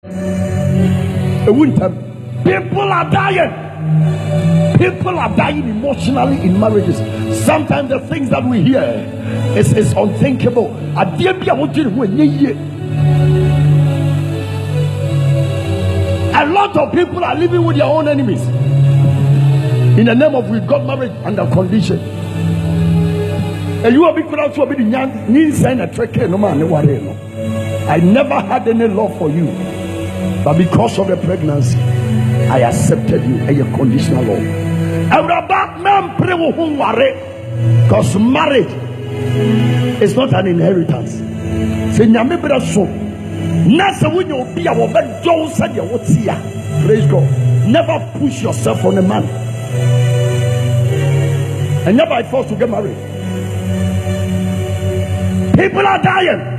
A winter. People are dying. People are dying emotionally in marriages. Sometimes the things that we hear is unthinkable. A lot of people are living with their own enemies in the name of we got married under condition. And you are big crowd to be the trick. No man, I never had any love for you, but because of the pregnancy, I accepted you as a conditional love. Because marriage is not an inheritance. Praise God. Never push yourself on a man. And never by force to get married. People are dying.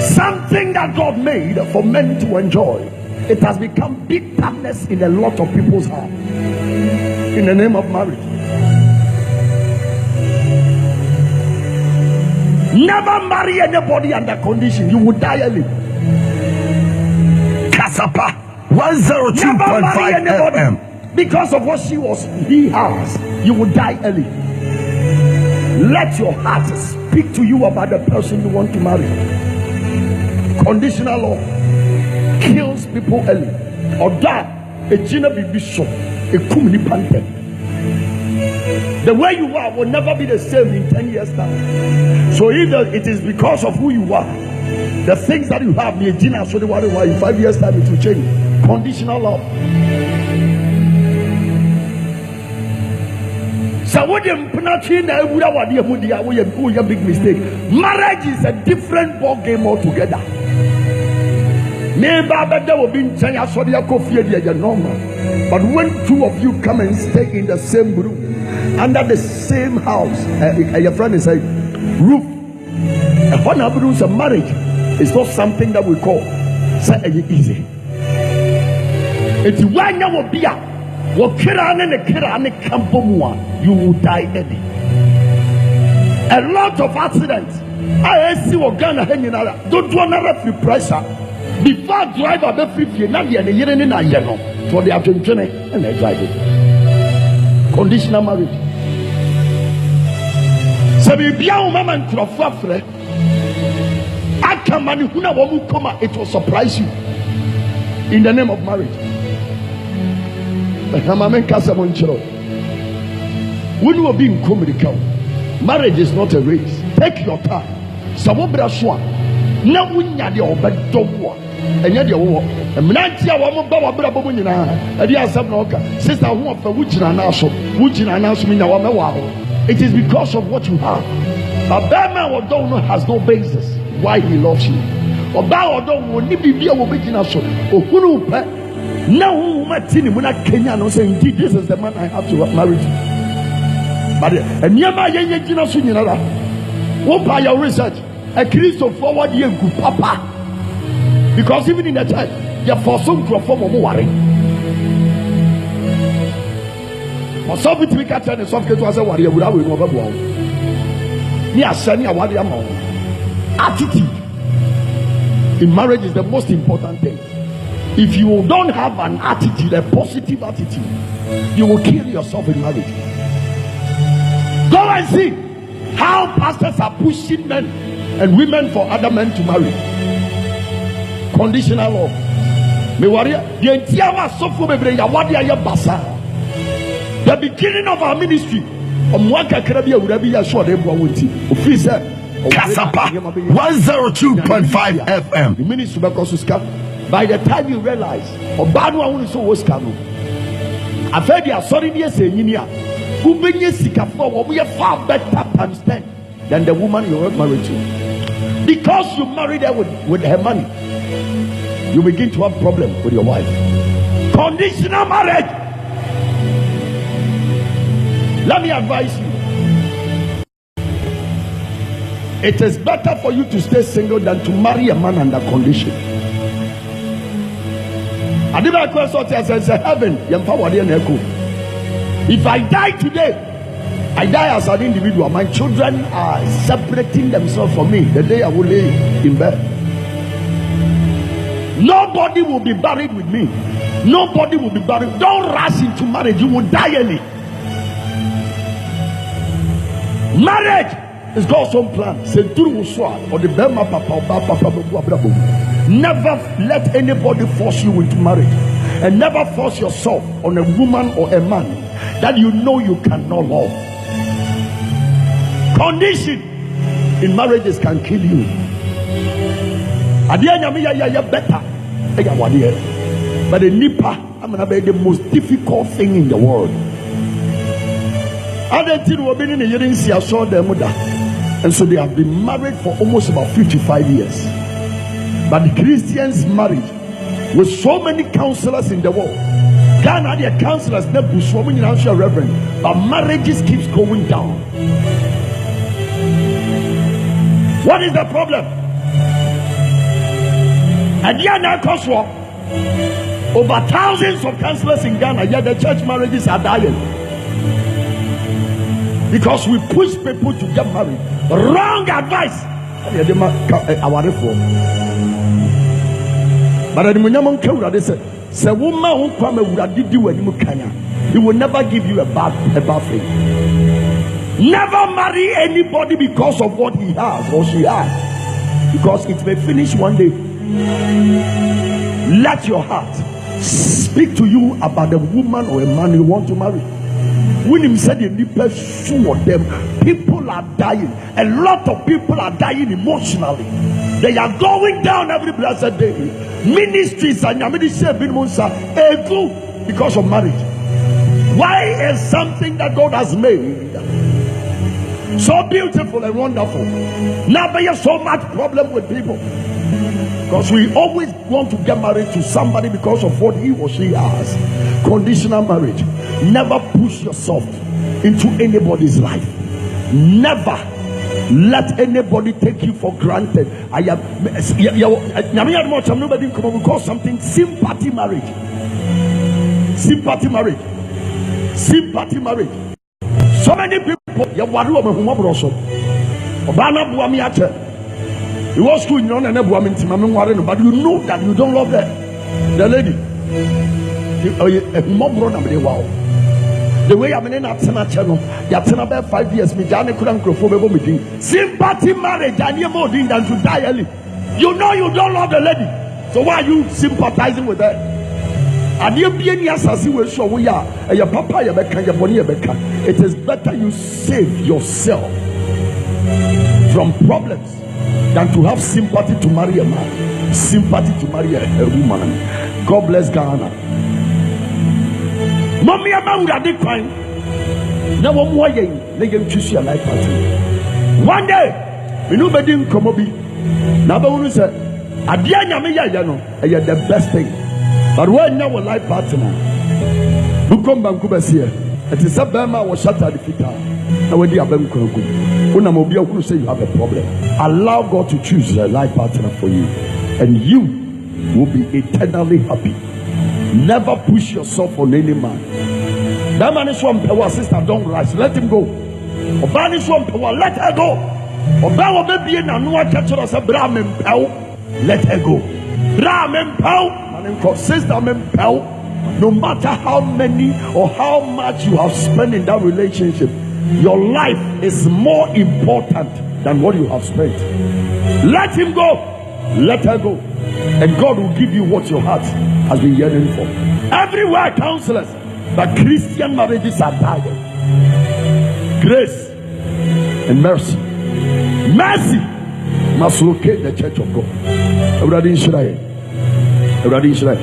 Something that God made for men to enjoy, it has become bitterness in a lot of people's heart in the name of marriage. Never marry anybody under condition. You will die early. Kasapa 102.5 FM. Because of what he has, you will die early. Let your heart speak to you about the person you want to marry. Conditional love kills people early. Or that a gina be so a kumni pante. The way you are will never be the same in 10 years time. So either it is because of who you are, the things that you have, in 5 years time it will change. Conditional love. So what you big mistake. Marriage is a different ball game altogether. But when two of you come and stay in the same room, under the same house, your friend is saying roof. A marriage is not something that we call easy. It's when you will be you will die early. A lot of accidents. I see what Ghana hanging out. Don't want to feel pressure. Before driver be free, now they are in a yellow for the attention and they drive it. Conditional marriage. So be young man to a fafre. I can manipulate woman come. It will surprise you in the name of marriage. When you are being communicated, marriage is not a race. Take your time. Sabobra swan. Now we need your bed double. And yet, your Menantia woman Baba Brabomina, and the Asabnoka, sister who of which an announcement. It is because of what you have. But Bama or don't know has no basis why he loves you. Or Bow or don't will be a original son. Or who now when I Kenya no say indeed this is the man I have to marry. But and nearby young Sunyanara. What by your research? A Christ forward year good papa. Because even in that time, you're for some to a form of worry. For some to catch and soft was a warrior without we never go. Near Sunny, a warrior mouth. Attitude in marriage is the most important thing. If you don't have an attitude, a positive attitude, you will kill yourself in marriage. Go and see how pastors are pushing men and women for other men to marry. Conditional love. The beginning of our ministry. Kasapa 102.5 FM. The ministry by the time you realize, Obama is so was coming. I've heard you are sorry, yes, who bring you sick for we are far better times 10 than the woman you were married to. Because you married her with her money, you begin to have problem with your wife. Conditional marriage. Let me advise you. It is better for you to stay single than to marry a man under condition. I did my question as a heaven. If I die today, I die as an individual. My children are separating themselves from me the day I will lay in bed. Nobody will be buried with me. Nobody will be buried. Don't rush into marriage. You will die early. Marriage is God's own plan. Or the Bema Papa. Never let anybody force you into marriage. And never force yourself on a woman or a man that you know you cannot love. Condition in marriages can kill you. Better. But the nipa, I'm gonna be the most difficult thing in the world. And so they have been married for almost about 55 years. But the Christians married with so many counselors in the world. Ghana, their counselors never so many reverend, but marriages keeps going down. What is the problem? And over thousands of counselors in Ghana, yet the church marriages are dying because we push people to get married. Wrong advice. Our reform. But at the moment, they said, "Say woman who come and did you when you can, he will never give you a bad thing. Never marry anybody because of what he has or she has, because it may finish one day. Let your heart speak to you about the woman or a man you want to marry." When him said the person of them, people are dying. A lot of people are dying emotionally. They are going down every blessed day. Ministries and because of marriage. Why is something that God has made so beautiful and wonderful now there's so much problem with people? Because we always want to get married to somebody because of what he or she has. Conditional marriage. Never push yourself into anybody's life. Never let anybody take you for granted. We call something sympathy marriage. Sympathy marriage. Sympathy marriage. So many people. You was school, but you know that you don't love the lady. The way I'm in a channel, you about 5 years. Sympathy marriage, and you're more than to die early. You know you don't love the lady, so why are you sympathizing with her? And you be in as we show we are your papa, your becca, your bonnie, your becca. It is better you save yourself from problems than to have sympathy to marry a man, sympathy to marry a woman. God bless Ghana. Mommy, I'm not crying. Now, one more day, they can choose your life partner. One day, we know better in Komobi. Now, I say, Adiana, you're the best thing. But when now a life partner, who come back to here, it is a Bama was shut at the fita. Now, when you have them, when I'm who say you have a problem, allow God to choose a life partner for you, and you will be eternally happy. Never push yourself on any man. That man is one power, sister. Don't rush. Let him go. Oban is one power. Let her go. Oban will be in a new catcher as a Brahmin power. Let her go. Brahmin power. Sister, power. No matter how many or how much you have spent in that relationship, your life is more important than what you have spent. Let him go. Let her go. And God will give you what your heart has been yearning for. Everywhere, counselors, but Christian marriages are dying. Grace and mercy. Mercy must locate the church of God. Everybody in Israel. Everybody in Israel.